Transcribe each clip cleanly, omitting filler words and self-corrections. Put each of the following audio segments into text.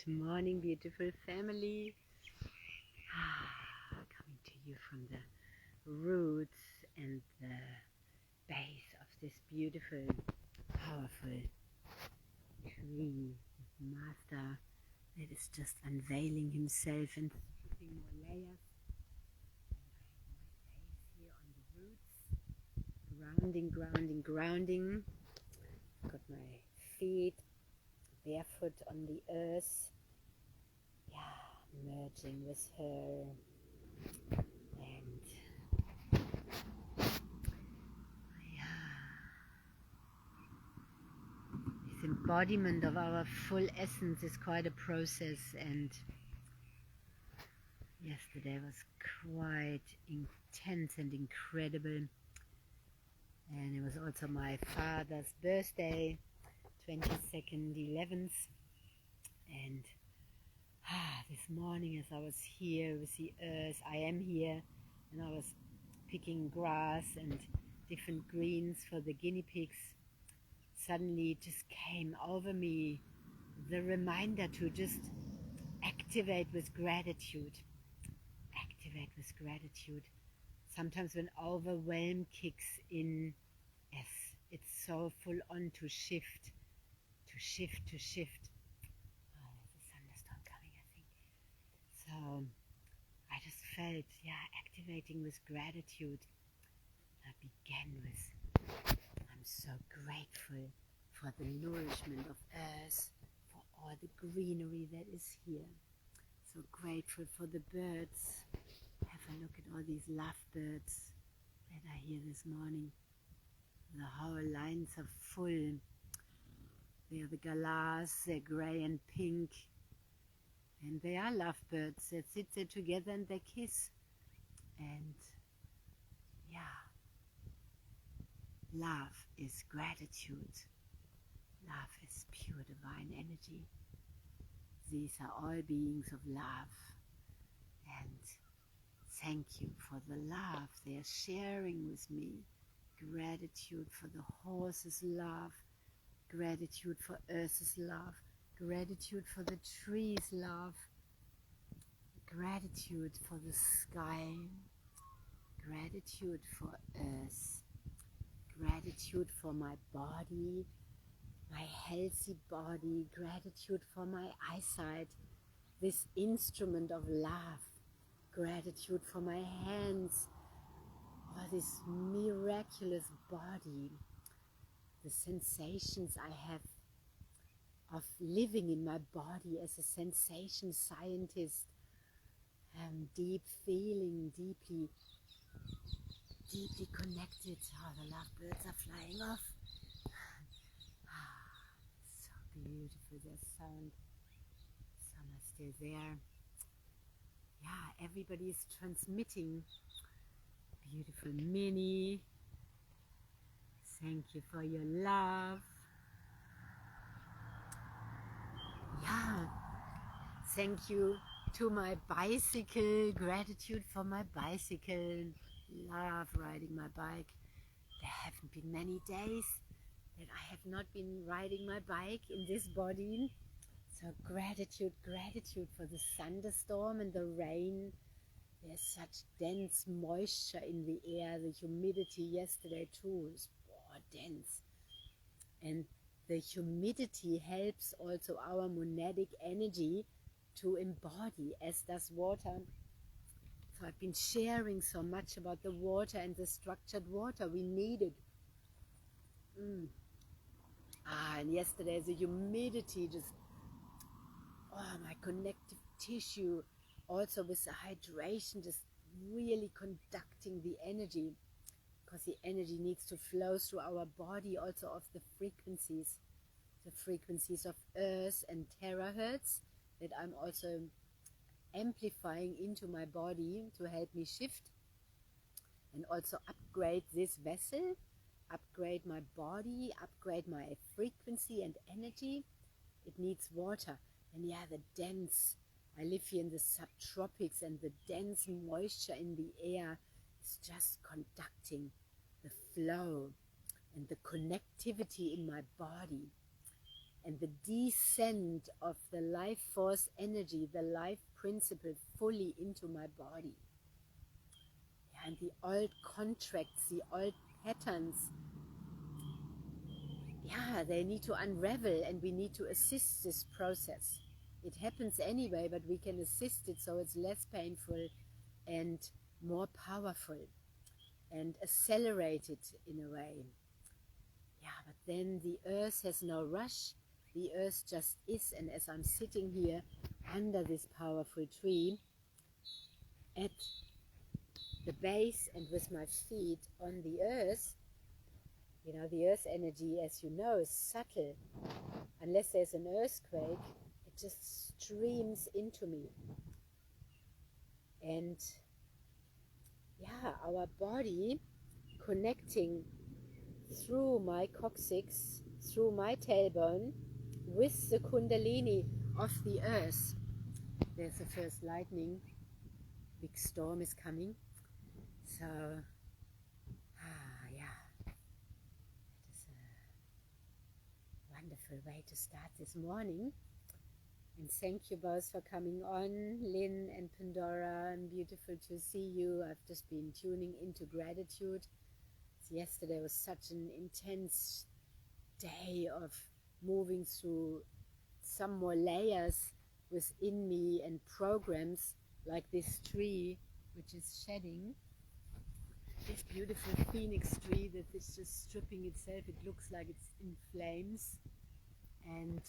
Good morning, beautiful family. Coming to you from the roots and the base of this beautiful, powerful tree, master that is just unveiling himself and putting more layers. And I have my base here on the roots, grounding, grounding, grounding. Got my feet barefoot on the earth. Merging with her, and this embodiment of our full essence is quite a process, and yesterday was quite intense and incredible. And it was also my father's birthday, 22nd 11th, and this morning as I was here with the earth, I am here, and I was picking grass and different greens for the guinea pigs. Suddenly it just came over me the reminder to just activate with gratitude. Activate with gratitude. Sometimes when overwhelm kicks in, yes, it's so full on to shift, to shift, to shift. So I just felt, activating with gratitude. I began with, I'm so grateful for the nourishment of earth, for all the greenery that is here. So grateful for the birds. Have a look at all these lovebirds that are here this morning. The whole lines are full. They are the galas, they're grey and pink. And they are lovebirds that sit there together and they kiss. And love is gratitude. Love is pure divine energy. These are all beings of love. And thank you for the love they are sharing with me. Gratitude for the horse's love. Gratitude for Earth's love. Gratitude for the trees' love. Gratitude for the sky. Gratitude for earth. Gratitude for my body, my healthy body. Gratitude for my eyesight, this instrument of love. Gratitude for my hands, for this miraculous body. The sensations I have of living in my body as a sensation scientist, deep feeling, deeply connected. Oh, the lovebirds are flying off. So beautiful, their sound. Some are still there. Everybody is transmitting. Beautiful Minnie. Thank you for your love. Thank you to my bicycle. Gratitude for my bicycle. Love riding my bike. There haven't been many days that I have not been riding my bike in this body. So gratitude for the thunderstorm and the rain. There's such dense moisture in the air. The humidity yesterday too is dense. And the humidity helps also our monadic energy to embody, as does water. So I've been sharing so much about the water and the structured water we needed. And yesterday the humidity just, my connective tissue, also with the hydration, just really conducting the energy, because the energy needs to flow through our body, also of the frequencies of earth and terahertz that I'm also amplifying into my body to help me shift and also upgrade this vessel, upgrade my body, upgrade my frequency and energy. It needs water. And the dense, I live here in the subtropics, and the dense moisture in the air is just conducting the flow and the connectivity in my body. and the descent of the life force energy, the life principle fully into my body. And the old contracts, the old patterns, they need to unravel, and we need to assist this process. It happens anyway, but we can assist it so it's less painful and more powerful and accelerate it in a way. But then the earth has no rush. The earth just is, and as I'm sitting here under this powerful tree at the base and with my feet on the earth, the earth energy, as you know, is subtle. Unless there's an earthquake, it just streams into me. And our body connecting through my coccyx, through my tailbone, with the kundalini of the earth. There's the first lightning. Big storm is coming. So, it is a wonderful way to start this morning. And thank you both for coming on, Lynn and Pandora, and beautiful to see you. I've just been tuning into gratitude. Yesterday was such an intense day of moving through some more layers within me and programs like this tree, which is shedding. This beautiful phoenix tree that is just stripping itself. It looks like it's in flames. And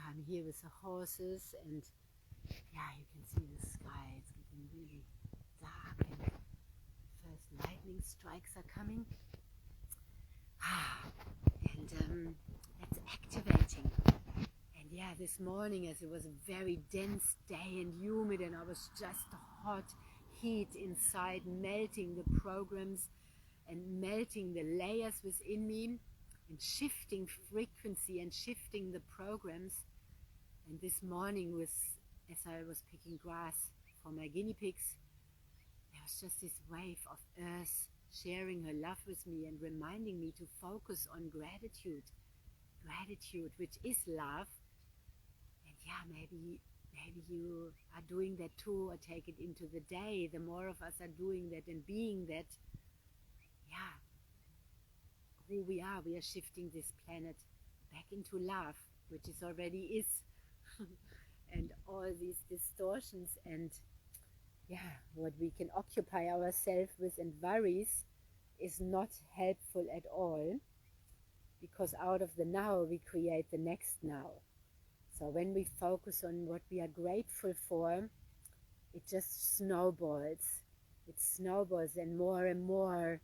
I'm here with the horses, and you can see the sky. It's getting really dark, and first lightning strikes are coming. And that's activating. And this morning, as it was a very dense day and humid, and I was just hot heat inside, melting the programs and melting the layers within me, and shifting frequency and shifting the programs. And this morning, as I was picking grass for my guinea pigs, there was just this wave of earth sharing her love with me and reminding me to focus on gratitude, which is love. And maybe you are doing that too, or take it into the day. The more of us are doing that and being that, who we are shifting this planet back into love, which is already is. And all these distortions and what we can occupy ourselves with and worries is not helpful at all, because out of the now we create the next now. So when we focus on what we are grateful for, it just snowballs. It snowballs, and more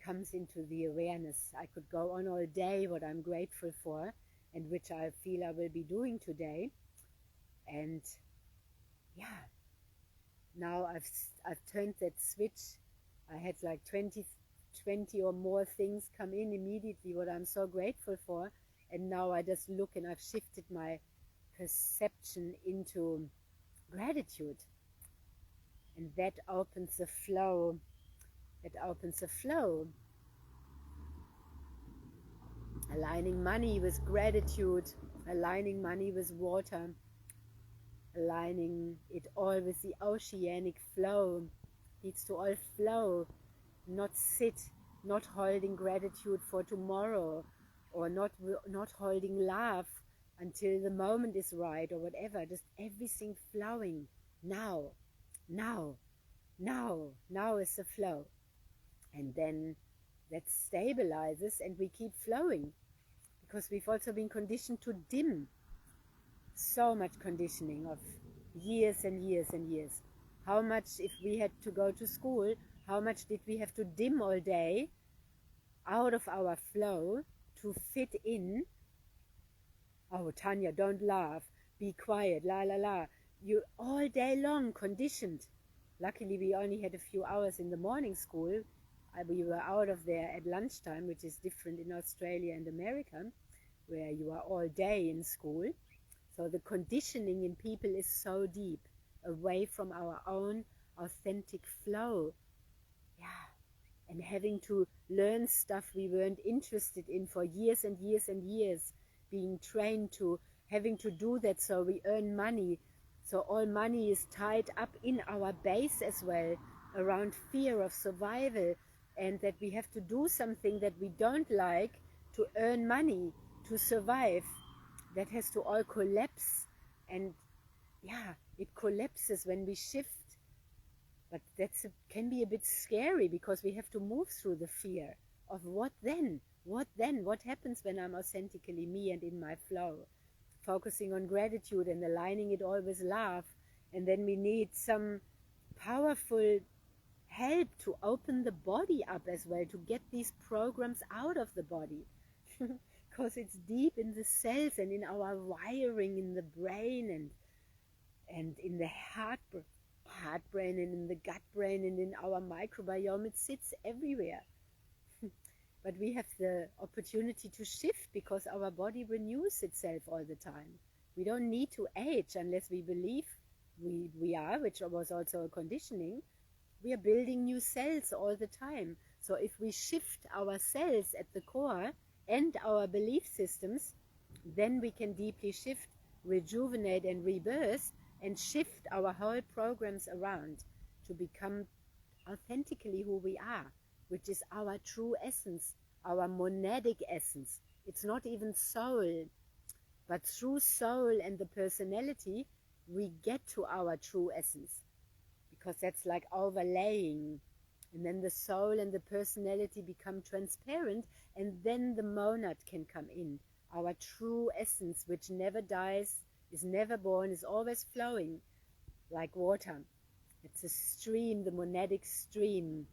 comes into the awareness. I could go on all day what I'm grateful for, and which I feel I will be doing today. And now I've turned that switch. I had like 20 or more things come in immediately what I'm so grateful for, and now I just look, and I've shifted my perception into gratitude, and that opens the flow. Aligning money with gratitude, aligning money with water, aligning it all with the oceanic flow. Leads to all flow, not sit, not holding gratitude for tomorrow, or not holding love until the moment is right, or whatever. Just everything flowing now is the flow. And then that stabilizes, and we keep flowing, because we've also been conditioned to dim. So much conditioning of years and years and years. How much, if we had to go to school, how much did we have to dim all day out of our flow to fit in? Oh, Tanya, don't laugh, be quiet, la la la. You all day long conditioned. Luckily we only had a few hours in the morning school. We were out of there at lunchtime, which is different in Australia and America, where you are all day in school. So the conditioning in people is so deep, away from our own authentic flow. and having to learn stuff we weren't interested in for years and years and years, being trained to having to do that so we earn money. So all money is tied up in our base as well, around fear of survival, and that we have to do something that we don't like to earn money, to survive. That has to all collapse, and yeah, it collapses when we shift. But can be a bit scary, because we have to move through the fear of what then? What then? What happens when I'm authentically me and in my flow? Focusing on gratitude and aligning it all with love. And then we need some powerful help to open the body up as well, to get these programs out of the body. Because it's deep in the cells and in our wiring in the brain and in the heart brain and in the gut brain and in our microbiome. It sits everywhere. But we have the opportunity to shift, because our body renews itself all the time. We don't need to age unless we believe we are, which was also a conditioning. We are building new cells all the time. So if we shift our cells at the core and our belief systems, then we can deeply shift, rejuvenate and rebirth, and shift our whole programs around to become authentically who we are, which is our true essence, our monadic essence. It's not even soul, but through soul and the personality, we get to our true essence, because that's like overlaying. And then the soul and the personality become transparent, and then the monad can come in, our true essence, which never dies, is never born, is always flowing like water. It's a stream, the monadic stream.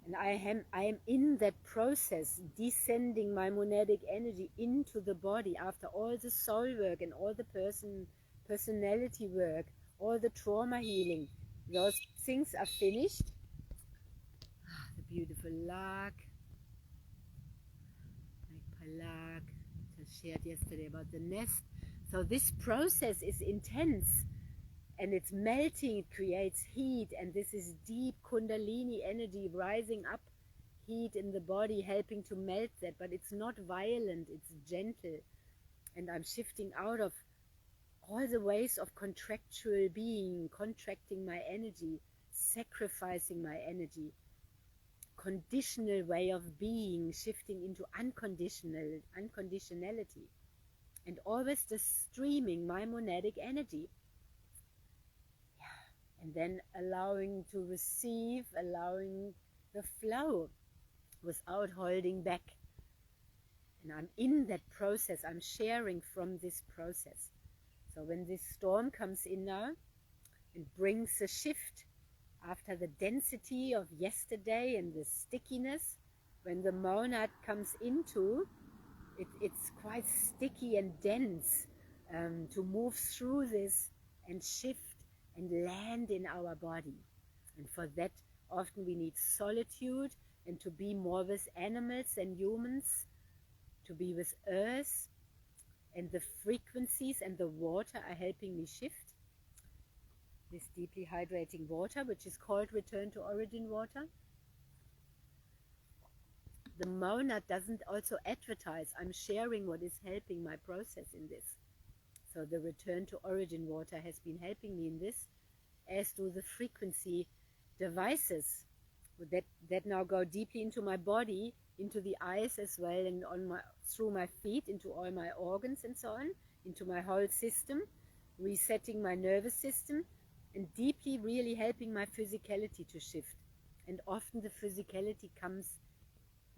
And I am in that process, descending my monadic energy into the body after all the soul work and all the personality work, all the trauma healing. Those things are finished. The beautiful lark, lark, just shared yesterday about the nest. So this process is intense, and it's melting, it creates heat, and this is deep kundalini energy rising up, heat in the body, helping to melt that. But it's not violent, it's gentle. And I'm shifting out of all the ways of contractual being, contracting my energy, sacrificing my energy, conditional way of being, shifting into unconditionality, and always just streaming my monadic energy. And then allowing to receive, allowing the flow without holding back. And I'm in that process, I'm sharing from this process. So when this storm comes in now and brings a shift after the density of yesterday and the stickiness, when the monad comes into, it's quite sticky and dense, to move through this and shift and land in our body. And for that, often we need solitude, and to be more with animals than humans, to be with earth, and the frequencies and the water are helping me shift. This deeply hydrating water, which is called return to origin water. The monad doesn't also advertise. I'm sharing what is helping my process in this. So the return to origin water has been helping me in this, as do the frequency devices that now go deeply into my body, into the eyes as well, and through my feet, into all my organs and so on, into my whole system, resetting my nervous system, and deeply really helping my physicality to shift. And often the physicality comes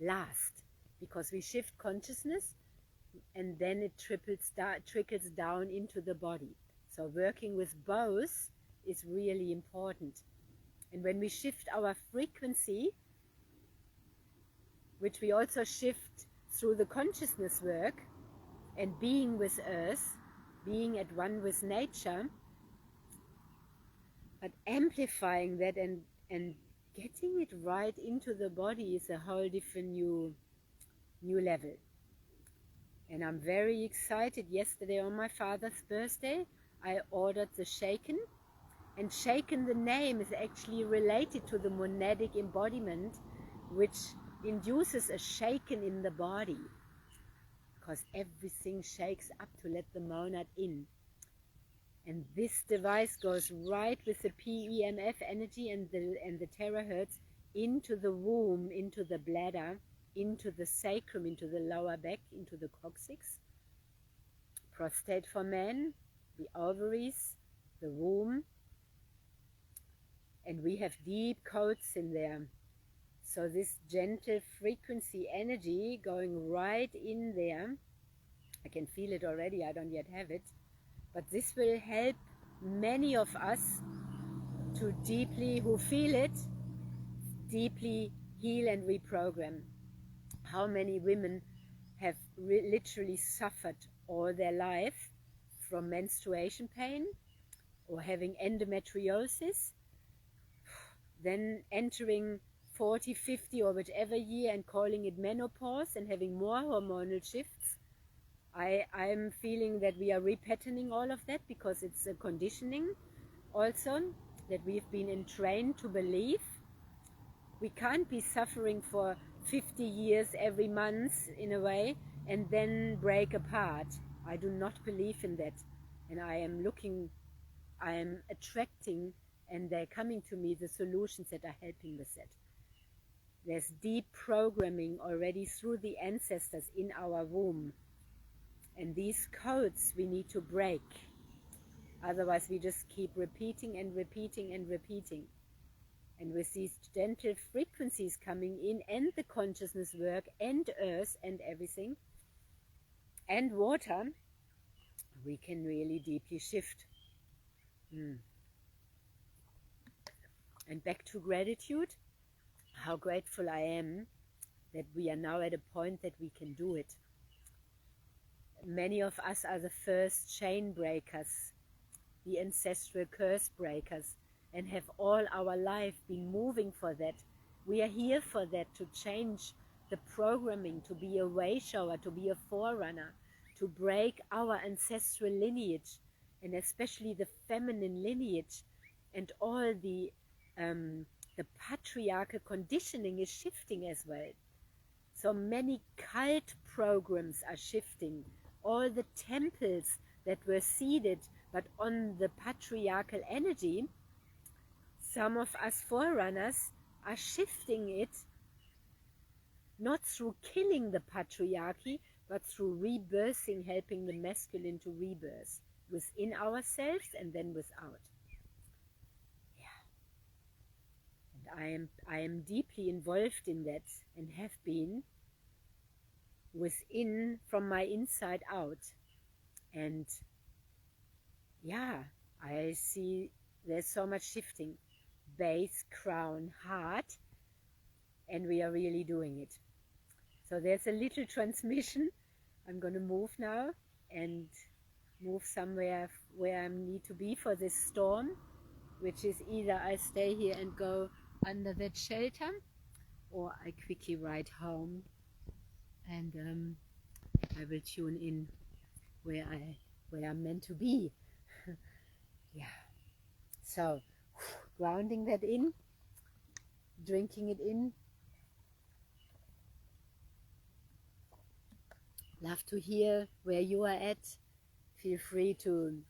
last, because we shift consciousness, and then it trickles down into the body. So working with both is really important. And when we shift our frequency, which we also shift through the consciousness work and being with earth, being at one with nature, but amplifying that and getting it right into the body is a whole different new level. And I'm very excited. Yesterday on my father's birthday, I ordered the shaken, And shaken, the name, is actually related to the monadic embodiment, which induces a shaken in the body, because everything shakes up to let the monad in. And this device goes right with the PEMF energy and the terahertz into the womb, into the bladder, into the sacrum, into the lower back, into the coccyx, prostate for men, the ovaries, the womb, and we have deep codes in there. So this gentle frequency energy going right in there, I can feel it already, I don't yet have it, but this will help many of us to deeply, who feel it, deeply heal and reprogram. How many women have literally suffered all their life from menstruation pain or having endometriosis, then entering 40, 50 or whichever year and calling it menopause and having more hormonal shifts. I'm feeling that we are repatterning all of that, because it's a conditioning also that we've been entrained to believe. We can't be suffering for 50 years every month in a way and then break apart. I do not believe in that. And I am attracting, and they're coming to me, the solutions that are helping with that. There's deep programming already through the ancestors in our womb. And these codes we need to break. Otherwise we just keep repeating and repeating and repeating. And with these gentle frequencies coming in, and the consciousness work, and earth and everything, and water, we can really deeply shift. And back to gratitude, how grateful I am that we are now at a point that we can do it. Many of us are the first chain breakers, the ancestral curse breakers, and have all our life been moving for that. We are here for that, to change the programming, to be a way shower, to be a forerunner, to break our ancestral lineage, and especially the feminine lineage, and all the patriarchal conditioning is shifting as well. So many cult programs are shifting. All the temples that were seeded but on the patriarchal energy, some of us forerunners are shifting it, not through killing the patriarchy, but through rebirthing, helping the masculine to rebirth within ourselves and then without. And I am deeply involved in that, and have been within, from my inside out. And yeah, I see there's so much shifting. Base, crown, heart, and we are really doing it. So there's a little transmission. I'm going to move now and move somewhere where I need to be for this storm, which is either I stay here and go under that shelter, or I quickly ride home, and I will tune in where I'm meant to be. Yeah. So grounding that in, drinking it in. Love to hear where you are at. Feel free to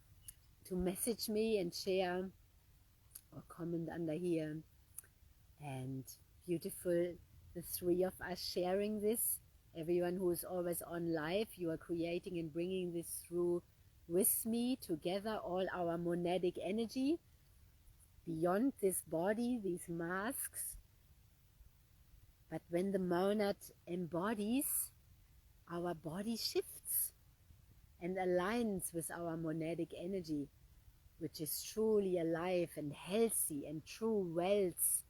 message me and share or comment under here. And beautiful, the three of us sharing this. Everyone who is always on live, you are creating and bringing this through with me together, all our monadic energy beyond this body, these masks. But when the monad embodies, our body shifts and aligns with our monadic energy, which is truly alive and healthy and true wealth.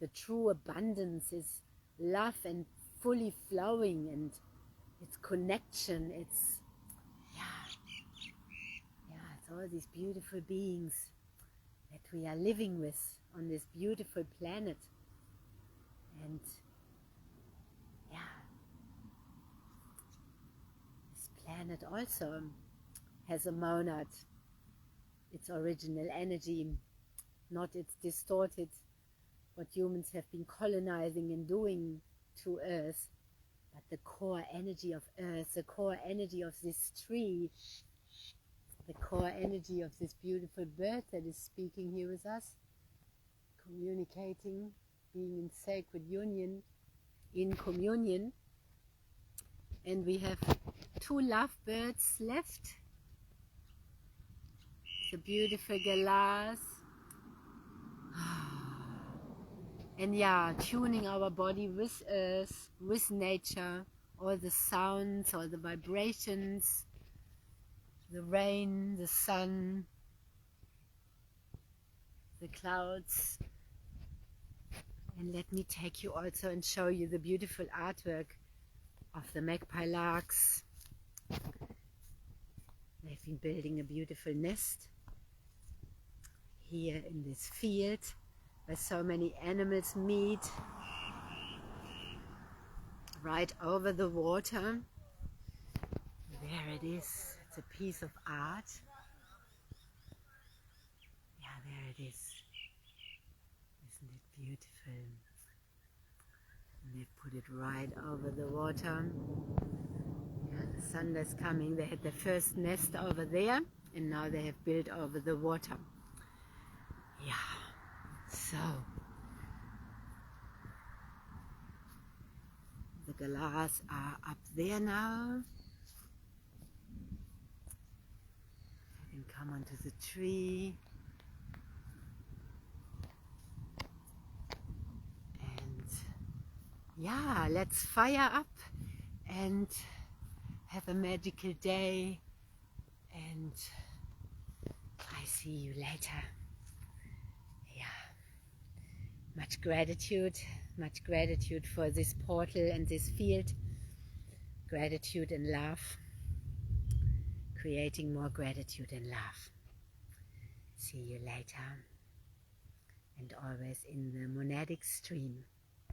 The true abundance is love and fully flowing, and it's connection, it's all these beautiful beings that we are living with on this beautiful planet. And this planet also has a monad, its original energy, not it's distorted, what humans have been colonizing and doing to Earth, but the core energy of Earth, the core energy of this tree, the core energy of this beautiful bird that is speaking here with us, communicating, being in sacred union, in communion. And we have 2 lovebirds left. The beautiful galahs. And yeah, tuning our body with earth, with nature, all the sounds, all the vibrations, the rain, the sun, the clouds. And let me take you also and show you the beautiful artwork of the magpie larks. They've been building a beautiful nest here in this field where so many animals meet, right over the water. There it is. It's a piece of art. Yeah, there it is. Isn't it beautiful? And they've put it right over the water. Yeah, the sun is coming. They had their first nest over there, and now they have built over the water. Yeah, so the galahs are up there now. They can come onto the tree. And yeah, let's fire up and have a magical day. And I see you later. Much gratitude for this portal and this field. Gratitude and love. Creating more gratitude and love. See you later. And always in the monadic stream.